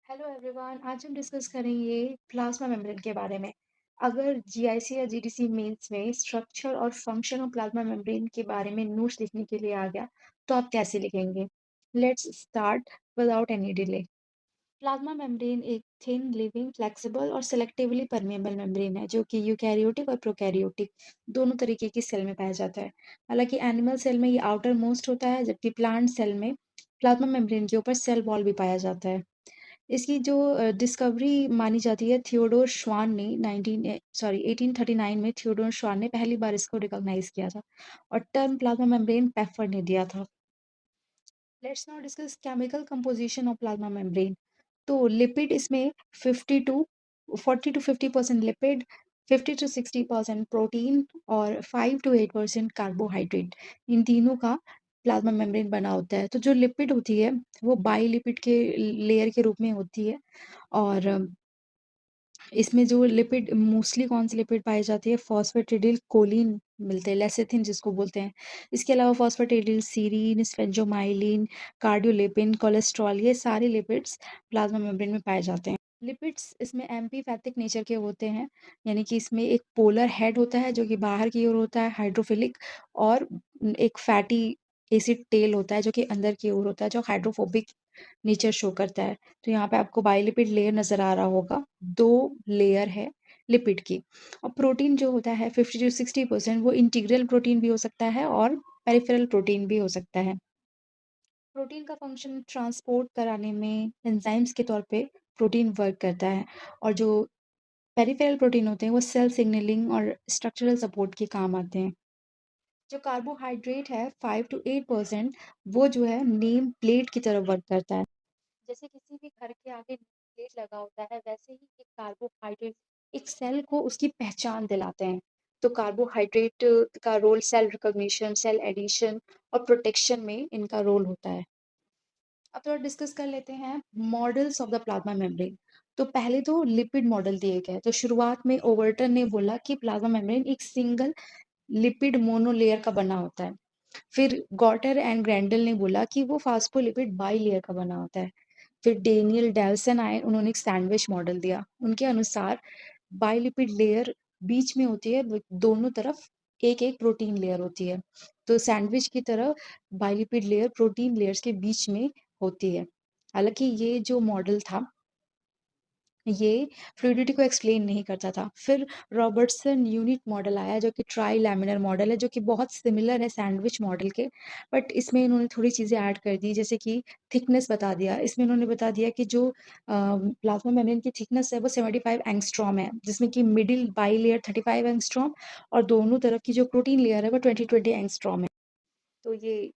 Hello everyone, आज हम discuss करेंगे प्लाज्मा मेम्ब्रेन के बारे में। अगर जीआईसी या जीडीसी मेंस में स्ट्रक्चर और फंक्शन ऑफ प्लाज्मा मेम्ब्रेन के बारे में नोट्स लिखने के लिए आ गया, तो आप कैसे लिखेंगे? Let's start without any delay. Plasma membrane एक थिन, लिविंग, फ्लेक्सिबल और सेलेक्टिवली परमेबल मेम्ब्रेन है जो कि यूकैरियोटिक और प्रोकैरियोटिक दोनों तरीके की सेल में पाया जाता है। हालांकि एनिमल सेल में ये आउटर मोस्ट होता है, जबकि प्लांट सेल में प्लाज्मा मेम्ब्रेन के ऊपर सेल वॉल भी पाया जाता है। इसकी जो डिस्कवरी मानी जाती है, थियोडोर श्वान ने 1839 में थियोडोर श्वान ने पहली बार इसको रिकॉग्नाइज किया था और टर्म प्लाज्मा मेम्ब्रेन पेफर ने दिया था। Let's now discuss chemical composition of plasma membrane. तो लिपिड इसमें 50 to 40 to 50% lipid, 50 to 60% protein और 5 टू 8% कार्बोहाइड्रेट, इन तीनों का प्लाज्मा मेम्ब्रेन बना होता है। तो जो लिपिड होती है वो बाइलिपिड के लेयर के रूप में होती है और इसमें जो लिपिड मोस्टली कौन सी लिपिड पाई जाती है, फॉस्फेटिडिल कोलिन मिलते हैं, लेसिथिन जिसको बोलते हैं। इसके अलावा फॉस्फेटिडिल सीरीन, स्फेंजोमाइलिन, कार्डियोलिपिन, कोलेस्ट्रॉल, ये सारे लिपिड्स प्लाज्मा मेम्ब्रेन में पाए जाते हैं। लिपिड्स इसमें एम्फीपैथिक नेचर के होते हैं, यानी कि इसमें एक पोलर हेड होता है जो कि बाहर की ओर होता है, हाइड्रोफिलिक, और एक फैटी एसिड टेल होता है जो कि अंदर की ओर होता है, जो हाइड्रोफोबिक नेचर शो करता है। तो यहाँ पे आपको बाइलिपिड लेयर नज़र आ रहा होगा, 2 लेयर है लिपिड की। और प्रोटीन जो होता है 50 टू 60% वो इंटीग्रल प्रोटीन भी हो सकता है और पेरिफेरल प्रोटीन भी हो सकता है। प्रोटीन का फंक्शन ट्रांसपोर्ट कराने में एंजाइम्स के तौर पे प्रोटीन वर्क करता है, और जो पेरिफेरल प्रोटीन होते हैं वो सेल सिग्नलिंग और स्ट्रक्चरल सपोर्ट के काम आते हैं। जो कार्बोहाइड्रेट है 5 टू 8%, वो जो है नेम प्लेट की तरह वर्क करता है। जैसे किसी भी घर के आगे प्लेट लगा होता है, वैसे ही एक कार्बोहाइड्रेट एक सेल को उसकी पहचान दिलाते हैं। तो कार्बोहाइड्रेट का role cell recognition, cell adhesion और प्रोटेक्शन में इनका रोल होता है। अब थोड़ा डिस्कस कर लेते हैं models of the plasma membrane. तो पहले तो लिपिड मॉडल दिए गए। तो शुरुआत में ओवर्टन ने बोला कि प्लाज्मा मेम्ब्रेन एक सिंगल लिपिड मोनोलेयर का बना होता है। फिर गॉटर एंड ग्रैंडल ने बोला कि वो फास्फोलिपिड बाई लेयर का बना होता है। फिर डेनियल डेल्सन आए, उन्होंने एक सैंडविच मॉडल दिया। उनके अनुसार बाइलिपिड लेयर बीच में होती है, दोनों तरफ एक एक प्रोटीन लेयर होती है। तो सैंडविच की तरह बाइलिपिड लेयर प्रोटीन लेयर्स के बीच में होती है। हालांकि ये जो मॉडल था ये फ्लूइडिटी को एक्सप्लेन नहीं करता था। फिर रॉबर्टसन यूनिट मॉडल आया जो कि ट्राई लैमिनर मॉडल है, जो कि बहुत सिमिलर है सैंडविच मॉडल के, बट इसमें इन्होंने थोड़ी चीज़ें ऐड कर दी, जैसे कि थिकनेस बता दिया। इसमें इन्होंने बता दिया कि जो प्लाज्मा मेम्ब्रेन की थिकनेस है वो 75 एंगस्ट्रॉम है, जिसमें कि मिडिल बाई लेयर 35 एंगस्ट्रॉम और दोनों तरफ की जो प्रोटीन लेयर है वो 20 एंगस्ट्रॉम है। तो ये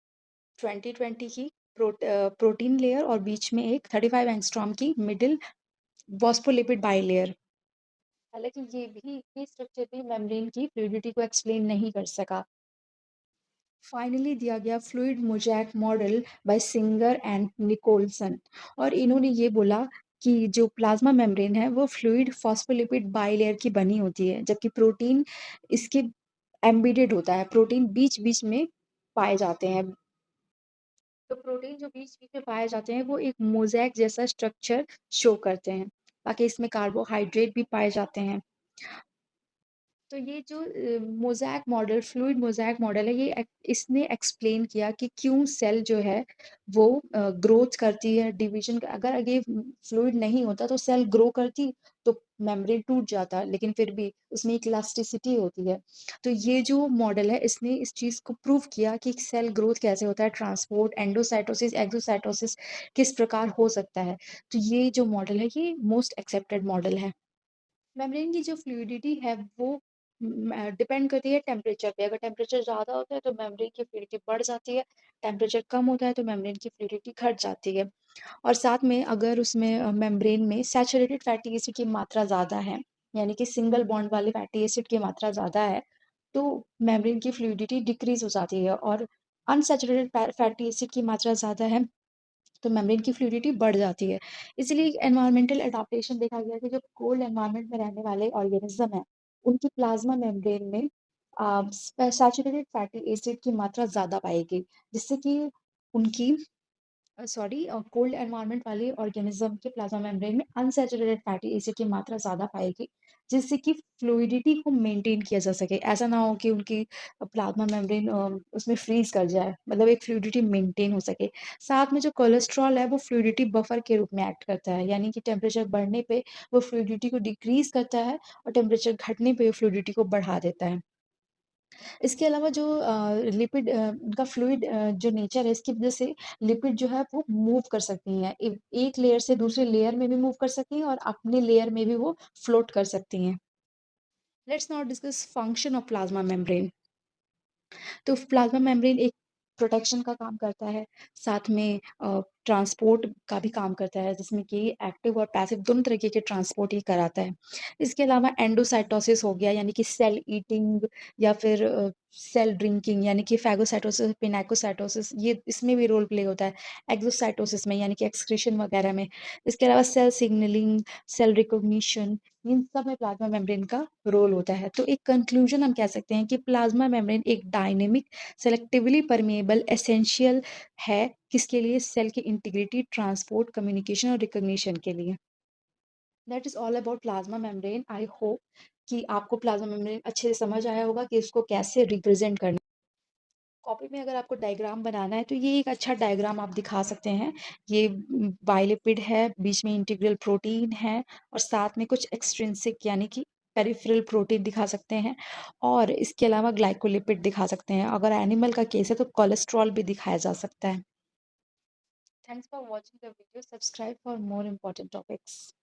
20 की प्रोटीन लेयर और बीच में एक 35 एंगस्ट्रॉम की मिडिल फॉस्फोलिपिड बाइलेयर। हालांकि ये स्ट्रक्चर भी मेम्ब्रेन की फ्लूइडिटी को एक्सप्लेन नहीं कर सका। फाइनली दिया गया fluid mosaic model by Singer and Nicolson, और इन्होंने ये बोला कि जो प्लाज्मा मेम्ब्रेन है वो फ्लूइड फॉस्फोलिपिड बाइलेयर की बनी होती है, जबकि प्रोटीन इसके एम्बेडेड होता है, प्रोटीन बीच बीच में पाए जाते हैं। तो प्रोटीन जो बीच बीच में पाए जाते हैं वो एक मोजैक जैसा स्ट्रक्चर शो करते हैं। बाकी इसमें कार्बोहाइड्रेट भी पाए जाते हैं। तो ये जो mosaic model, fluid mosaic model है, इसने एक्सप्लेन किया कि क्यों सेल जो है वो ग्रोथ करती है, डिवीजन। अगर ये फ्लूइड नहीं होता तो सेल ग्रो करती, तो मेम्ब्रेन टूट जाता, लेकिन फिर भी उसमें एक इलास्टिसिटी होती है। तो ये जो मॉडल है इसने इस चीज़ को प्रूव किया कि सेल ग्रोथ कैसे होता है, ट्रांसपोर्ट, एंडोसाइटोसिस, एक्सोसाइटोसिस किस प्रकार हो सकता है। तो ये जो मॉडल है ये मोस्ट एक्सेप्टेड मॉडल है। मेम्ब्रेन की जो फ्लूइडिटी है वो डिपेंड करती है टेम्परेचर पे। अगर टेम्परेचर ज़्यादा होता है तो मेम्ब्रेन की फ्लूइडिटी बढ़ जाती है, टेम्परेचर कम होता है तो मेम्ब्रेन की फ्लूइडिटी घट जाती है। और साथ में अगर उसमें मेम्ब्रेन में सैचुरेटेड फैटी एसिड की मात्रा ज़्यादा है, यानी कि सिंगल बॉन्ड वाले फैटी एसिड की मात्रा ज़्यादा है, तो मेम्ब्रेन की फ्लूइडिटी डिक्रीज हो जाती है। और अनसैचुरेटेड फैटी एसिड की मात्रा ज़्यादा है तो मेम्ब्रेन की फ्लूइडिटी बढ़ जाती है। इसीलिए एनवायरमेंटल एडाप्टेशन देखा गया है कि जो कोल्ड एनवायरनमेंट में रहने वाले ऑर्गेनिज्म हैं, उनकी प्लाज्मा मेम्ब्रेन में सैचुरेटेड फैटी एसिड की मात्रा ज़्यादा पाएगी, जिससे कि उनकी कोल्ड एनवायरनमेंट वाले ऑर्गेनिज्म के प्लाज्मा मेम्ब्रेन में अनसैचुरेटेड फैटी एसिड की मात्रा ज़्यादा पाएगी, जिससे कि फ्लूइडिटी को मेंटेन किया जा सके। ऐसा ना हो कि उनकी प्लाज्मा मेम्ब्रेन उसमें फ्रीज़ कर जाए, मतलब एक फ्लूइडिटी मेंटेन हो सके। साथ में जो कोलेस्ट्रॉल है, वो फ्लूइडिटी बफर के रूप में एक्ट करता है, यानी कि टेम्परेचर बढ़ने पे वो फ्लूइडिटी को डिक्रीज़ करता है और टेम्परेचर घटने पे फ्लूइडिटी को बढ़ा देता है। इसके अलावा जो लिपिड उनका फ्लूइड जो नेचर है, इसकी वजह से लिपिड जो है वो मूव कर सकती हैं। एक लेयर से दूसरे लेयर में भी मूव कर सकती हैं और अपने लेयर में भी वो फ्लोट कर सकती हैं। Let's now discuss function of plasma membrane. तो प्लाज्मा मेम्ब्रेन एक प्रोटेक्शन का काम करता है, साथ में ट्रांसपोर्ट का भी काम करता है, जिसमें कि एक्टिव और पैसिव दोनों तरीके के ट्रांसपोर्ट ये कराता है। इसके अलावा एंडोसाइटोसिस हो गया, यानी कि सेल ईटिंग, या फिर सेल ड्रिंकिंग, यानी कि फैगोसाइटोसिस, पिनेकोसाइटोसिस, ये इसमें भी रोल प्ले होता है। एक्सोसाइटोसिस में, यानी कि एक्सक्रीशन वगैरह में। इसके अलावा सेल सिग्नलिंग, सेल रिकॉग्निशन, इन सब में प्लाज्मा मेम्ब्रेन का रोल होता है। तो एक कंक्लूजन हम कह सकते हैं कि प्लाज्मा मेम्ब्रेन एक डायनेमिक, सेलेक्टिवली परमेएबल एसेंशियल है, किसके लिए? सेल की इंटीग्रिटी, ट्रांसपोर्ट, कम्युनिकेशन और रिकॉग्निशन के लिए। That is all about plasma membrane. I hope कि आपको प्लाज्मा मेम्ब्रेन अच्छे से समझ आया होगा कि इसको कैसे रिप्रेजेंट करना। कॉपी में अगर आपको डायग्राम बनाना है, तो ये एक अच्छा डायग्राम आप दिखा सकते हैं। ये बाइलिपिड है, बीच में इंटीग्रल प्रोटीन है, और साथ में कुछ एक्सट्रिंसिक, यानी कि पेरिफेरल प्रोटीन दिखा सकते हैं, और इसके अलावा ग्लाइकोलिपिड दिखा सकते हैं। अगर एनिमल का केस है तो कोलेस्ट्रॉल भी दिखाया जा सकता है। Thanks for watching the video. Subscribe for more important topics.